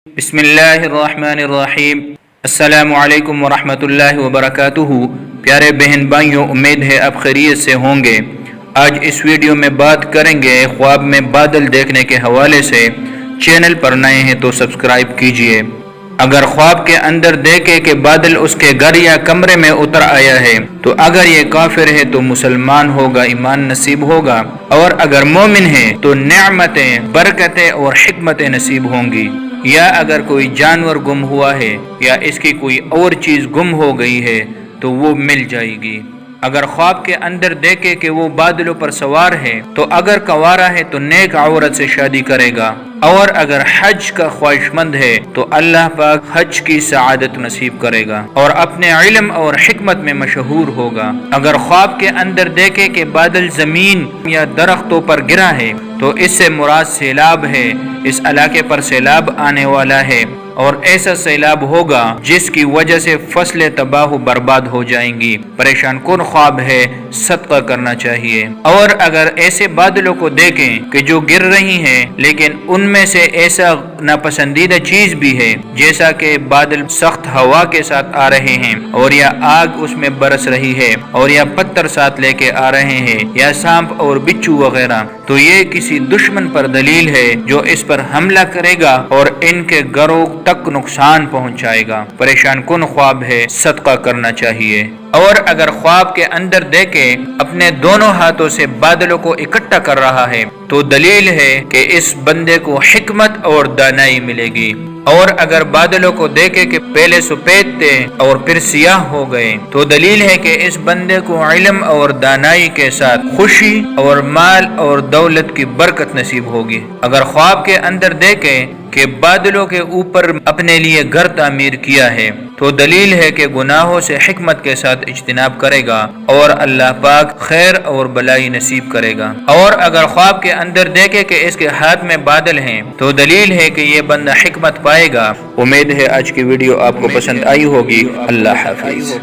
بسم اللہ الرحمن الرحیم۔ السلام علیکم ورحمۃ اللہ وبرکاتہ۔ پیارے بہن بھائیوں، امید ہے آپ خیریت سے ہوں گے۔ آج اس ویڈیو میں بات کریں گے خواب میں بادل دیکھنے کے حوالے سے۔ چینل پر نئے ہیں تو سبسکرائب کیجئے۔ اگر خواب کے اندر دیکھے کہ بادل اس کے گھر یا کمرے میں اتر آیا ہے تو اگر یہ کافر ہے تو مسلمان ہوگا، ایمان نصیب ہوگا، اور اگر مومن ہے تو نعمتیں، برکتیں اور حکمتیں نصیب ہوں گی۔ یا اگر کوئی جانور گم ہوا ہے یا اس کی کوئی اور چیز گم ہو گئی ہے تو وہ مل جائے گی۔ اگر خواب کے اندر دیکھے کہ وہ بادلوں پر سوار ہے تو اگر کنوارا ہے تو نیک عورت سے شادی کرے گا، اور اگر حج کا خواہش مند ہے تو اللہ پاک حج کی سعادت نصیب کرے گا اور اپنے علم اور حکمت میں مشہور ہوگا۔ اگر خواب کے اندر دیکھے کہ بادل زمین یا درختوں پر گرا ہے تو اس سے مراد سیلاب ہے، اس علاقے پر سیلاب آنے والا ہے اور ایسا سیلاب ہوگا جس کی وجہ سے فصلیں تباہ و برباد ہو جائیں گی۔ پریشان کن خواب ہے، صدقہ کرنا چاہیے۔ اور اگر ایسے بادلوں کو دیکھیں کہ جو گر رہی ہیں لیکن ان میں سے ایسا ناپسندیدہ چیز بھی ہے جیسا کہ بادل سخت ہوا کے ساتھ آ رہے ہیں، اور یا آگ اس میں برس رہی ہے، اور یا پتھر ساتھ لے کے آ رہے ہیں، یا سانپ اور بچھو وغیرہ، تو یہ کسی دشمن پر دلیل ہے جو اس پر حملہ کرے گا اور ان کے گھروں تک نقصان پہنچائے گا۔ پریشان کن خواب ہے، صدقہ کرنا چاہیے۔ اور اگر خواب کے اندر دیکھے اپنے دونوں ہاتھوں سے بادلوں کو اکٹھا کر رہا ہے تو دلیل ہے کہ اس بندے کو حکمت اور دانائی ملے گی۔ اور اگر بادلوں کو دیکھے کہ پہلے سفید تھے اور پھر سیاہ ہو گئے تو دلیل ہے کہ اس بندے کو علم اور دانائی کے ساتھ خوشی اور مال اور دولت کی برکت نصیب ہوگی۔ اگر خواب کے اندر دیکھے کہ بادلوں کے اوپر اپنے لیے گھر تعمیر کیا ہے تو دلیل ہے کہ گناہوں سے حکمت کے ساتھ اجتناب کرے گا اور اللہ پاک خیر اور بلائی نصیب کرے گا۔ اور اگر خواب کے اندر دیکھے کہ اس کے ہاتھ میں بادل ہیں تو دلیل ہے کہ یہ بندہ حکمت پائے گا۔ امید ہے آج کی ویڈیو آپ کو پسند آئی ہوگی۔ اللہ حافظ۔